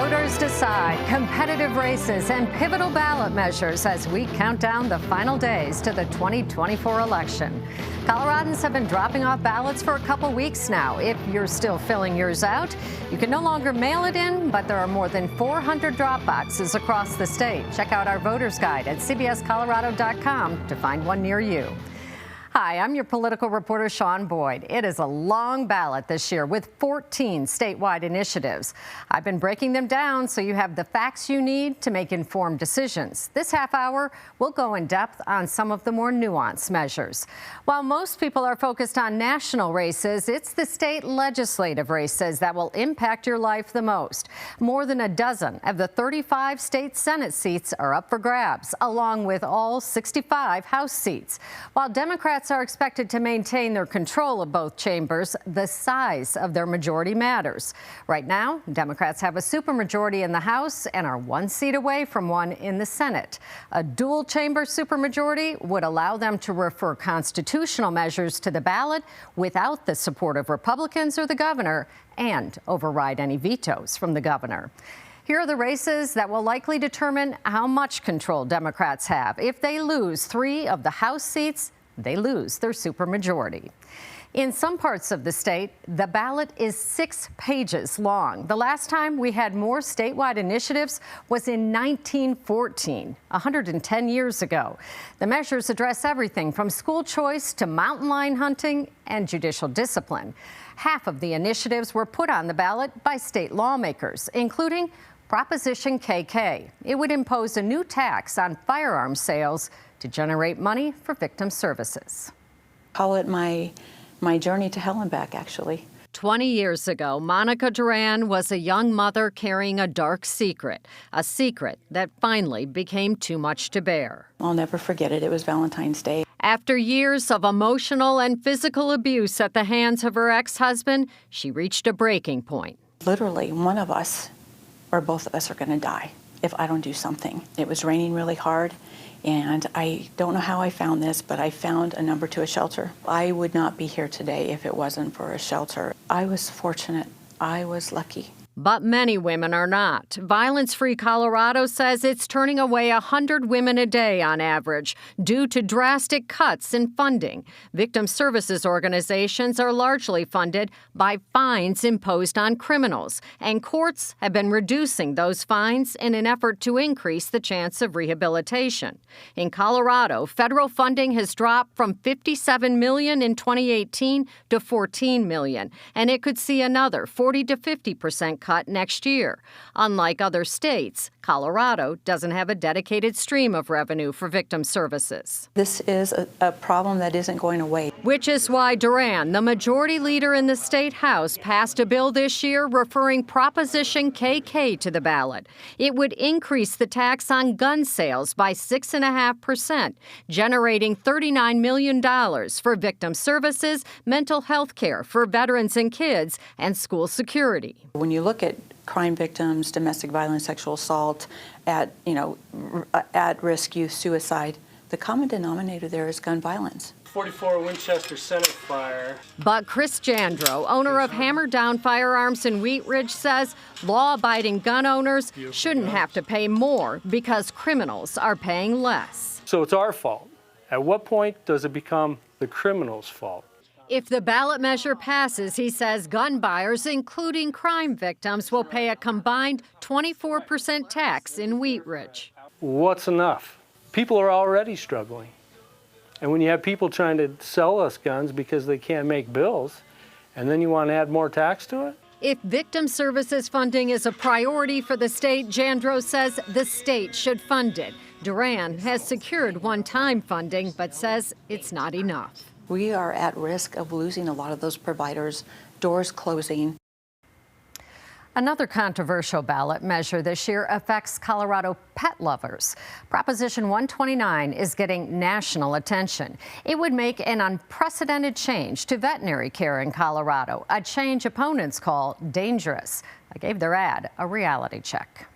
Voters decide, competitive races and pivotal ballot measures as we count down the final days to the 2024 election. Coloradans have been dropping off ballots for a couple weeks now. If you're still filling yours out, you can no longer mail it in, but there are more than 400 drop boxes across the state. Check out our voter's guide at cbscolorado.com to find one near you. Hi, I'm your political reporter, Sean Boyd. It is a long ballot this year with 14 statewide initiatives. I've been breaking them down so you have the facts you need to make informed decisions. This half hour, we'll go in depth on some of the more nuanced measures. While most people are focused on national races, it's the state legislative races that will impact your life the most. More than a dozen of the 35 state Senate seats are up for grabs, along with all 65 House seats. While Democrats are expected to maintain their control of both chambers, the size of their majority matters. Right now, Democrats have a supermajority in the House and are one seat away from one in the Senate. A dual-chamber supermajority would allow them to refer constitutional measures to the ballot without the support of Republicans or the governor and override any vetoes from the governor. Here are the races that will likely determine how much control Democrats have. If they lose 3 of the House seats, they lose their supermajority. In some parts of the state, the ballot is 6 pages long. The last time we had more statewide initiatives was in 1914, 110 years ago. The measures address everything from school choice to mountain lion hunting and judicial discipline. Half of the initiatives were put on the ballot by state lawmakers, including Proposition KK. It would impose a new tax on firearms sales to generate money for victim services. Call it my journey to hell and back, actually. 20 years ago, Monica Duran was a young mother carrying a dark secret, a secret that finally became too much to bear. I'll never forget it. It was Valentine's Day. After years of emotional and physical abuse at the hands of her ex-husband, she reached a breaking point. Literally, one of us or both of us are going to die if I don't do something. It was raining really hard, and I don't know how I found this, but I found a number to a shelter. I would not be here today if it wasn't for a shelter. I was fortunate. I was lucky. But many women are not. Violence Free Colorado says it's turning away 100 women a day on average due to drastic cuts in funding. Victim services organizations are largely funded by fines imposed on criminals, and courts have been reducing those fines in an effort to increase the chance of rehabilitation. In Colorado, federal funding has dropped from $57 million in 2018 to $14 million, and it could see another 40 to 50% cut next year. Unlike other states, Colorado doesn't have a dedicated stream of revenue for victim services. This is a problem that isn't going away. Which is why Duran, the majority leader in the state House, passed a bill this year referring Proposition KK to the ballot. It would increase the tax on gun sales by 6.5%, generating $39 million for victim services, mental health care for veterans and kids, and school security. When you look at crime victims, domestic violence, sexual assault, at-risk youth suicide, the common denominator there is gun violence. 44 Winchester Center fire. But Chris Jandro, owner of Hammer Down Firearms in Wheat Ridge, says law-abiding gun owners shouldn't have to pay more because criminals are paying less. So it's our fault. At what point does it become the criminal's fault? If the ballot measure passes, he says gun buyers, including crime victims, will pay a combined 24% tax in Wheat Ridge. What's enough? People are already struggling. And when you have people trying to sell us guns because they can't make bills, and then you want to add more tax to it? If victim services funding is a priority for the state, Jandro says the state should fund it. Duran has secured one-time funding, but says it's not enough. We are at risk of losing a lot of those providers, doors closing. Another controversial ballot measure this year affects Colorado pet lovers. Proposition 129 is getting national attention. It would make an unprecedented change to veterinary care in Colorado, a change opponents call dangerous. I gave their ad a reality check.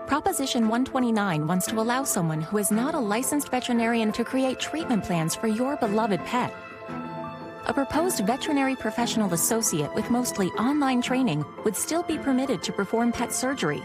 Proposition 129 wants to allow someone who is not a licensed veterinarian to create treatment plans for your beloved pet. A proposed veterinary professional associate with mostly online training would still be permitted to perform pet surgery.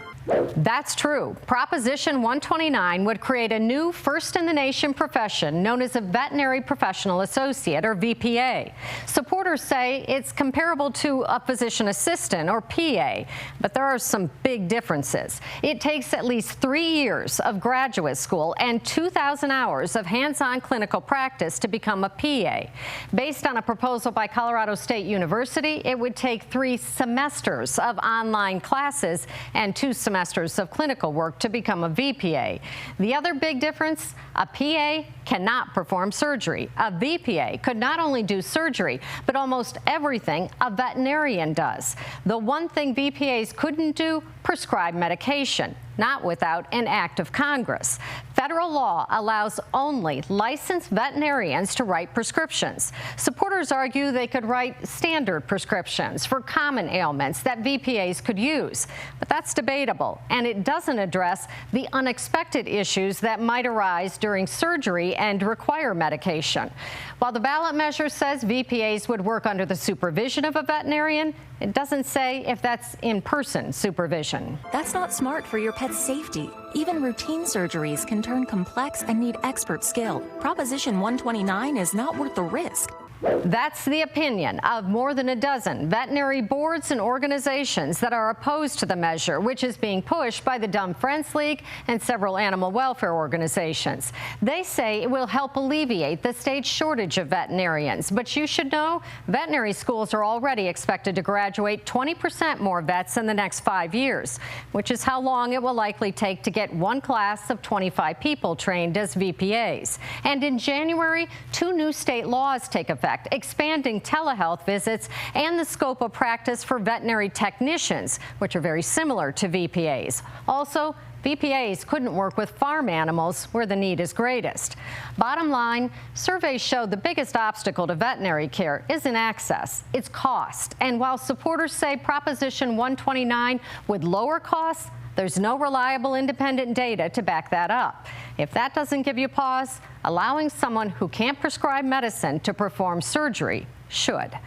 That's true. Proposition 129 would create a new first-in-the-nation profession known as a Veterinary Professional Associate, or VPA. Supporters say it's comparable to a physician assistant, or PA, but there are some big differences. It takes at least 3 years of graduate school and 2,000 hours of hands-on clinical practice to become a PA. Based on a proposal by Colorado State University, it would take 3 semesters of online classes and 2 semesters of clinical work to become a VPA. The other big difference, a PA cannot perform surgery. A VPA could not only do surgery, but almost everything a veterinarian does. The one thing VPAs couldn't do, prescribe medication, not without an act of Congress. Federal law allows only licensed veterinarians to write prescriptions. Supporters argue they could write standard prescriptions for common ailments that VPAs could use. But that's debatable, and it doesn't address the unexpected issues that might arise during surgery and require medication. While the ballot measure says VPAs would work under the supervision of a veterinarian, it doesn't say if that's in-person supervision. That's not smart for your pet's safety. Even routine surgeries can turn complex and need expert skill. Proposition 129 is not worth the risk. That's the opinion of more than a dozen veterinary boards and organizations that are opposed to the measure, which is being pushed by the Dumb Friends League and several animal welfare organizations. They say it will help alleviate the state's shortage of veterinarians. But you should know, veterinary schools are already expected to graduate 20% more vets in the next 5 years, which is how long it will likely take to get one class of 25 people trained as VPAs. And in January, 2 new state laws take effect, expanding telehealth visits and the scope of practice for veterinary technicians, which are very similar to VPAs. Also, VPAs couldn't work with farm animals where the need is greatest. Bottom line, surveys show the biggest obstacle to veterinary care isn't access, it's cost. And while supporters say Proposition 129 would lower costs, there's no reliable independent data to back that up. If that doesn't give you pause, allowing someone who can't prescribe medicine to perform surgery should.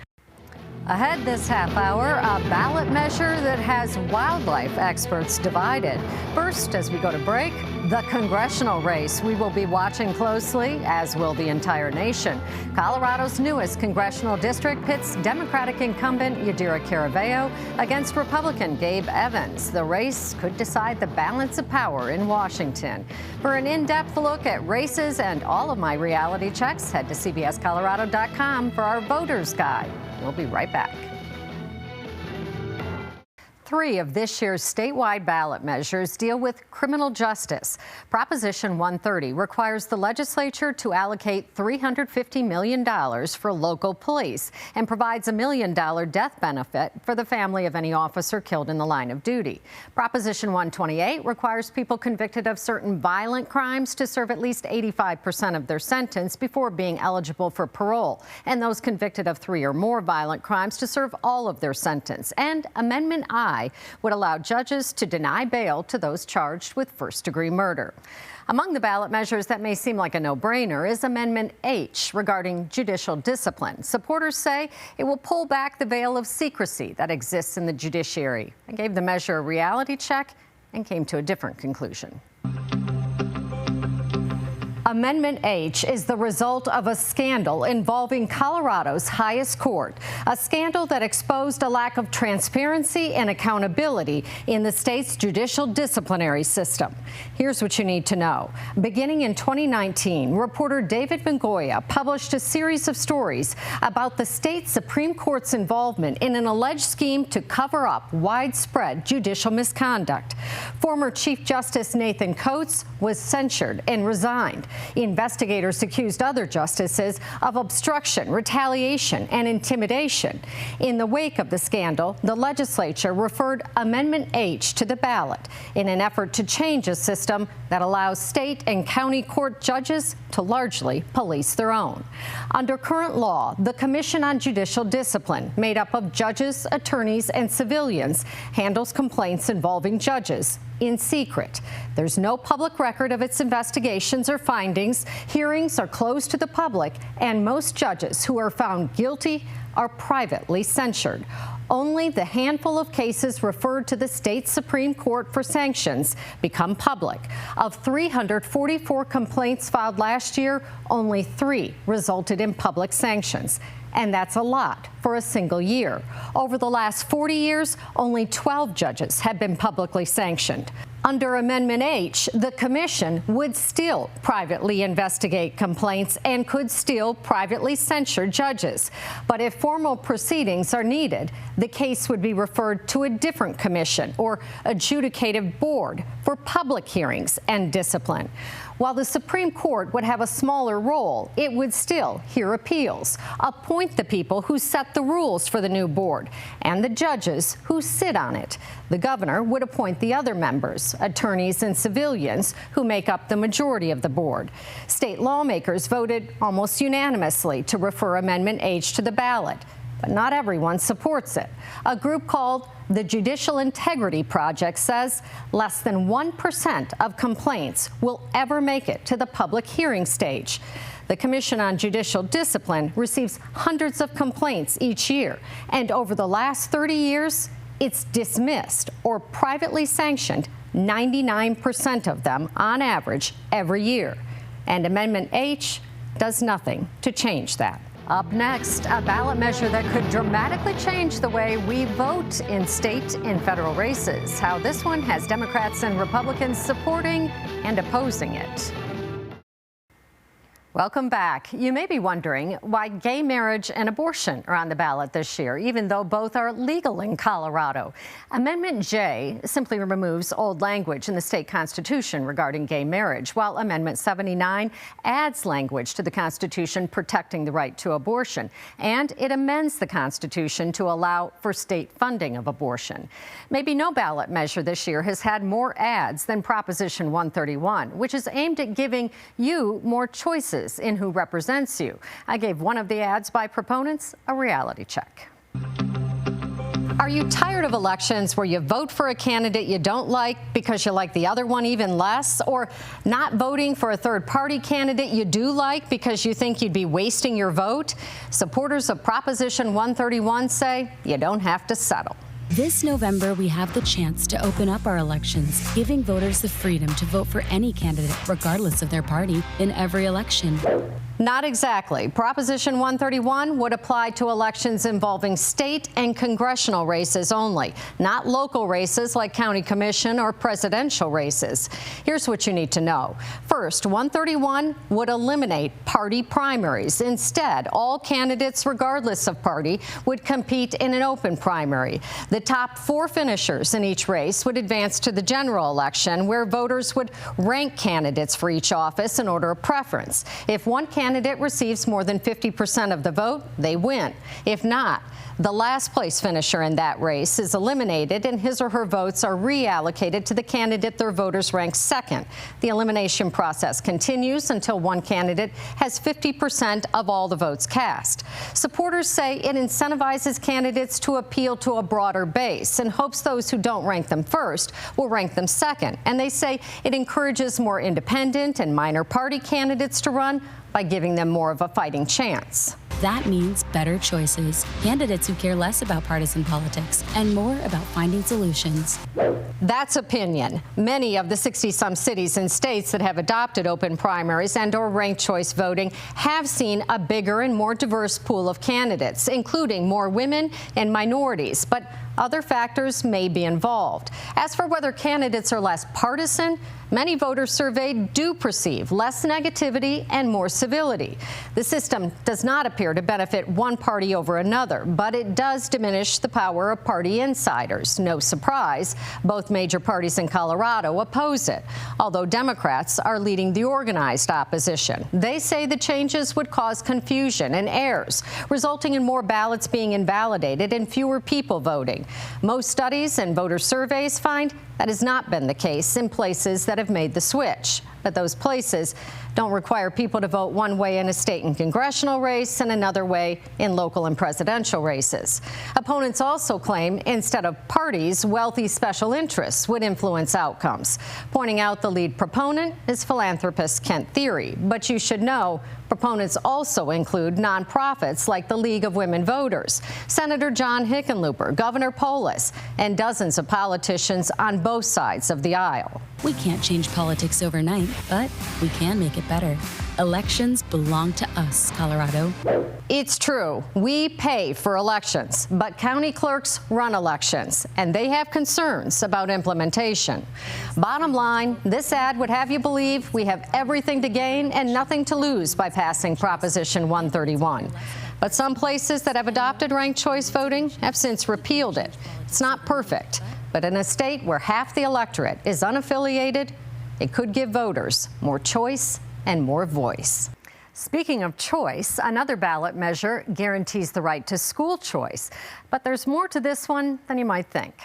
Ahead this half hour, a ballot measure that has wildlife experts divided. First, as we go to break, the congressional race we will be watching closely, as will the entire nation. Colorado's newest congressional district pits Democratic incumbent Yadira Caraveo against Republican Gabe Evans. The race could decide the balance of power in Washington. For an in-depth look at races and all of my reality checks, head to CBSColorado.com for our Voters Guide. We'll be right back. 3 of this year's statewide ballot measures deal with criminal justice. Proposition 130 requires the legislature to allocate $350 million for local police and provides a $1 million death benefit for the family of any officer killed in the line of duty. Proposition 128 requires people convicted of certain violent crimes to serve at least 85% of their sentence before being eligible for parole, and those convicted of 3 or more violent crimes to serve all of their sentence. And Amendment I would allow judges to deny bail to those charged with first-degree murder. Among the ballot measures that may seem like a no-brainer is Amendment H regarding judicial discipline. Supporters say it will pull back the veil of secrecy that exists in the judiciary. I gave the measure a reality check and came to a different conclusion. Amendment H is the result of a scandal involving Colorado's highest court, a scandal that exposed a lack of transparency and accountability in the state's judicial disciplinary system. Here's what you need to know. Beginning in 2019, reporter David Bengoya published a series of stories about the state Supreme Court's involvement in an alleged scheme to cover up widespread judicial misconduct. Former Chief Justice Nathan Coates was censured and resigned. Investigators accused other justices of obstruction, retaliation, and intimidation. In the wake of the scandal, the legislature referred Amendment H to the ballot in an effort to change a system that allows state and county court judges to largely police their own. Under current law, the Commission on Judicial Discipline, made up of judges, attorneys, and civilians, handles complaints involving judges in secret. There's no public record of its investigations or findings. Hearings are closed to the public, and most judges who are found guilty are privately censured. only the handful of cases referred to the state Supreme Court for sanctions become public. Of 344 complaints filed last year, only 3 resulted in public sanctions. And that's a lot for a single year. Over the last 40 years, only 12 judges have been publicly sanctioned. Under Amendment H, the commission would still privately investigate complaints and could still privately censure judges. But if formal proceedings are needed, the case would be referred to a different commission or adjudicative board for public hearings and discipline. While the Supreme Court would have a smaller role, it would still hear appeals, appoint the people who set the rules for the new board, and the judges who sit on it. The governor would appoint the other members, attorneys and civilians, who make up the majority of the board. State lawmakers voted almost unanimously to refer Amendment H to the ballot, but not everyone supports it. A group called the Judicial Integrity Project says less than 1% of complaints will ever make it to the public hearing stage. The Commission on Judicial Discipline receives hundreds of complaints each year, and over the last 30 years, it's dismissed or privately sanctioned 99% of them on average every year. And Amendment H does nothing to change that. Up next, a ballot measure that could dramatically change the way we vote in state and federal races. How this one has Democrats and Republicans supporting and opposing it. Welcome back. You may be wondering why gay marriage and abortion are on the ballot this year, even though both are legal in Colorado. Amendment J simply removes old language in the state constitution regarding gay marriage, while Amendment 79 adds language to the Constitution protecting the right to abortion, and it amends the Constitution to allow for state funding of abortion. Maybe no ballot measure this year has had more ads than Proposition 131, which is aimed at giving you more choices in who represents you. I gave one of the ads by proponents a reality check. Are you tired of elections where you vote for a candidate you don't like because you like the other one even less, or not voting for a third-party candidate you do like because you think you'd be wasting your vote? Supporters of Proposition 131 say you don't have to settle. This November, we have the chance to open up our elections, giving voters the freedom to vote for any candidate, regardless of their party, in every election. Not exactly. Proposition 131 would apply to elections involving state and congressional races only, not local races like county commission or presidential races. Here's what you need to know. First, 131 would eliminate party primaries. Instead, all candidates, regardless of party, would compete in an open primary. The top 4 finishers in each race would advance to the general election, where voters would rank candidates for each office in order of preference. If one candidate receives more than 50% of the vote, they win. If not, the last place finisher in that race is eliminated, and his or her votes are reallocated to the candidate their voters rank second. The elimination process continues until one candidate has 50% of all the votes cast. Supporters say it incentivizes candidates to appeal to a broader base and hopes those who don't rank them first will rank them second. And they say it encourages more independent and minor party candidates to run by giving them more of a fighting chance. That means better choices, candidates who care less about partisan politics and more about finding solutions. That's opinion. Many of the 60-some cities and states that have adopted open primaries and/or ranked choice voting have seen a bigger and more diverse pool of candidates, including more women and minorities. But other factors may be involved. As for whether candidates are less partisan, many voters surveyed do perceive less negativity and more civility. The system does not appear to benefit one party over another, but it does diminish the power of party insiders. No surprise, both major parties in Colorado oppose it, although Democrats are leading the organized opposition. They say the changes would cause confusion and errors, resulting in more ballots being invalidated and fewer people voting. Most studies and voter surveys find that has not been the case in places that have made the switch. But those places don't require people to vote one way in a state and congressional race and another way in local and presidential races. Opponents also claim instead of parties, wealthy special interests would influence outcomes. Pointing out the lead proponent is philanthropist Kent Thiry. But you should know, proponents also include nonprofits like the League of Women Voters, Senator John Hickenlooper, Governor Polis, and dozens of politicians on both sides of the aisle. We can't change politics overnight, but we can make it better. Elections belong to us, Colorado. It's true. We pay for elections, but county clerks run elections, and they have concerns about implementation. Bottom line, this ad would have you believe we have everything to gain and nothing to lose by passing Proposition 131. But some places that have adopted ranked choice voting have since repealed it. It's not perfect, but in a state where half the electorate is unaffiliated, it could give voters more choice and more voice. Speaking of choice, another ballot measure guarantees the right to school choice. But there's more to this one than you might think.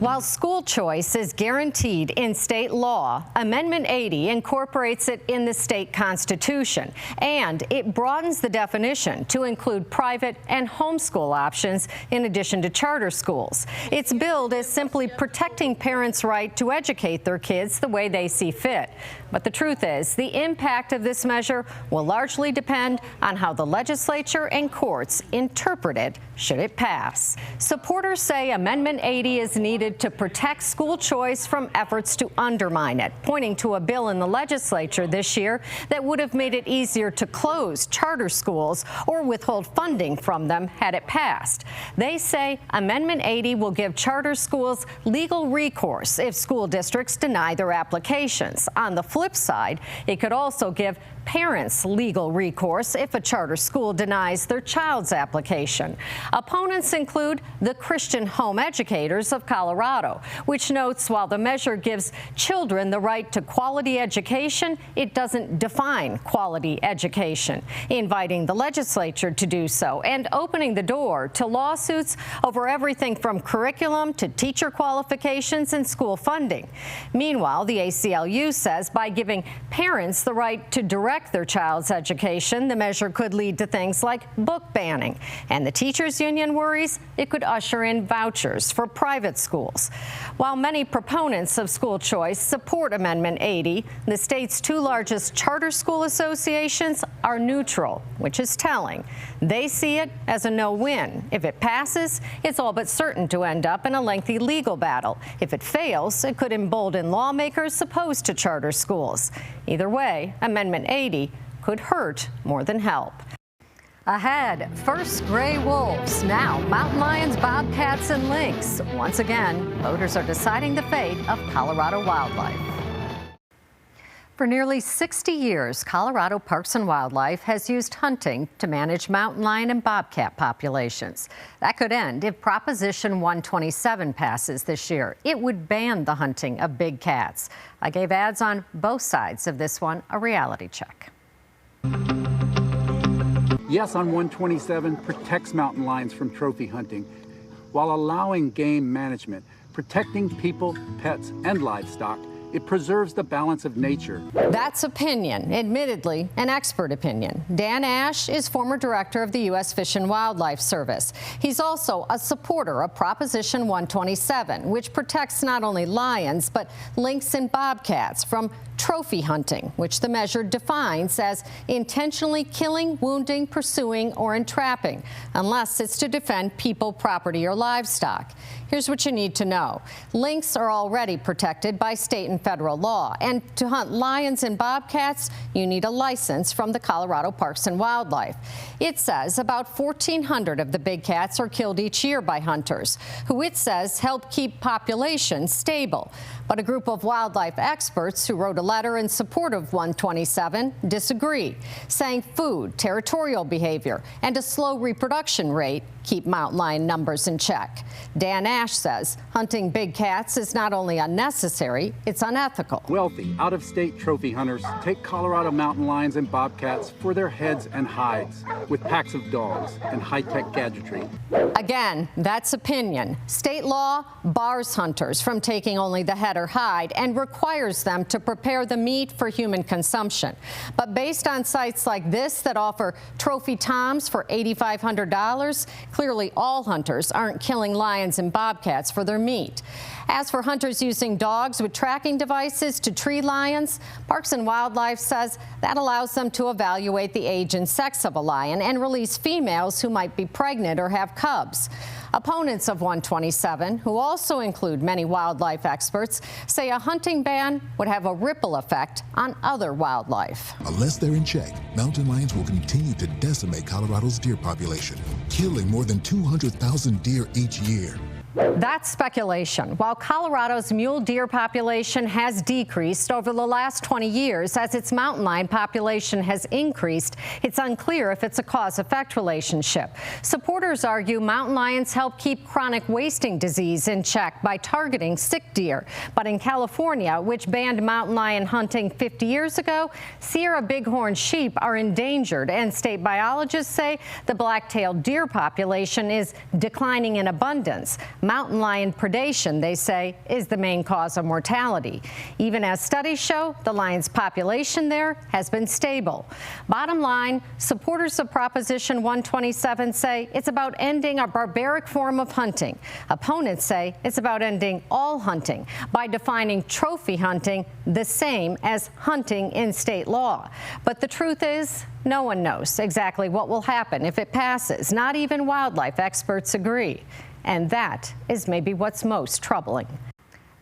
While school choice is guaranteed in state law, Amendment 80 incorporates it in the state constitution, and it broadens the definition to include private and homeschool options in addition to charter schools. It's billed as simply protecting parents' right to educate their kids the way they see fit. But the truth is, the impact of this measure will largely depend on how the legislature and courts interpret it should it pass. Supporters say Amendment 80 is needed to protect school choice from efforts to undermine it, pointing to a bill in the legislature this year that would have made it easier to close charter schools or withhold funding from them had it passed. They say Amendment 80 will give charter schools legal recourse if school districts deny their applications. On the flip side, it could also give parents legal recourse if a charter school denies their child's application. Opponents include the Christian Home Educators of Colorado, which notes while the measure gives children the right to quality education, it doesn't define quality education, inviting the legislature to do so and opening the door to lawsuits over everything from curriculum to teacher qualifications and school funding. Meanwhile, the ACLU says by giving parents the right to direct their child's education, the measure could lead to things like book banning. And the teachers union worries it could usher in vouchers for private schools. While many proponents of school choice support Amendment 80, the state's two largest charter school associations are neutral, which is telling. They see it as a no-win. If it passes, it's all but certain to end up in a lengthy legal battle. If it fails, it could embolden lawmakers opposed to charter schools. Either way, Amendment 80 could hurt more than help. Ahead, first gray wolves, now mountain lions, bobcats, and lynx. Once again, voters are deciding the fate of Colorado wildlife. For nearly 60 years, Colorado Parks and Wildlife has used hunting to manage mountain lion and bobcat populations. That could end if Proposition 127 passes this year. It would ban the hunting of big cats. I gave ads on both sides of this one a reality check. Yes on 127 protects mountain lions from trophy hunting while allowing game management, protecting people, pets, and livestock. It preserves the balance of nature. That's opinion, admittedly an expert opinion. Dan Ash is former director of the U.S. Fish and Wildlife Service. He's also a supporter of Proposition 127, which protects not only lions, but lynx and bobcats from trophy hunting, which the measure defines as intentionally killing, wounding, pursuing, or entrapping, unless it's to defend people, property, or livestock. Here's what you need to know. Lynx are already protected by state and federal law, and to hunt lions and bobcats, you need a license from the Colorado Parks and Wildlife. It says about 1,400 of the big cats are killed each year by hunters, who it says help keep populations stable. But a group of wildlife experts who wrote a letter in support of 127 disagree, saying food, territorial behavior, and a slow reproduction rate keep mountain lion numbers in check. Dan Ash says hunting big cats is not only unnecessary, it's unethical. Wealthy, out-of-state trophy hunters take Colorado mountain lions and bobcats for their heads and hides, with packs of dogs and high-tech gadgetry. Again, that's opinion. State law bars hunters from taking only the head or hide and requires them to prepare the meat for human consumption. But based on sites like this that offer trophy toms for $8,500, clearly all hunters aren't killing lions and bobcats for their meat. As for hunters using dogs with tracking devices to tree lions, Parks and Wildlife says that allows them to evaluate the age and sex of a lion and release females who might be pregnant or have cubs. Opponents of 127, who also include many wildlife experts, say a hunting ban would have a ripple effect on other wildlife. Unless they're in check, mountain lions will continue to decimate Colorado's deer population, killing more than 200,000 deer each year. That's speculation. While Colorado's mule deer population has decreased over the last 20 years as its mountain lion population has increased, it's unclear if it's a cause-effect relationship. Supporters argue mountain lions help keep chronic wasting disease in check by targeting sick deer. But in California, which banned mountain lion hunting 50 years ago, Sierra bighorn sheep are endangered, and state biologists say the black-tailed deer population is declining in abundance. Mountain lion predation, they say, is the main cause of mortality. Even as studies show, the lion's population there has been stable. Bottom line, supporters of Proposition 127 say it's about ending a barbaric form of hunting. Opponents say it's about ending all hunting by defining trophy hunting the same as hunting in state law. But the truth is, no one knows exactly what will happen if it passes. Not even wildlife experts agree. And that is maybe what's most troubling.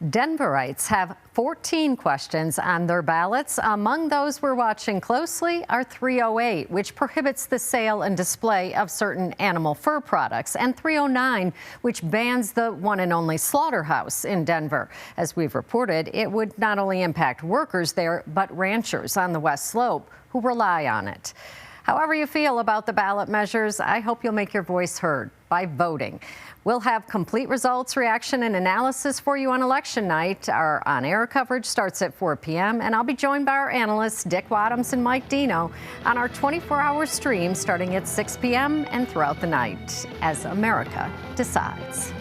Denverites have 14 questions on their ballots. Among those we're watching closely are 308, which prohibits the sale and display of certain animal fur products, and 309, which bans the one and only slaughterhouse in Denver. As we've reported, it would not only impact workers there, but ranchers on the West Slope who rely on it. However you feel about the ballot measures, I hope you'll make your voice heard by voting. We'll have complete results, reaction, and analysis for you on election night. Our on-air coverage starts at 4 p.m., and I'll be joined by our analysts, Dick Wadhams and Mike Dino, on our 24-hour stream starting at 6 p.m. and throughout the night as America decides.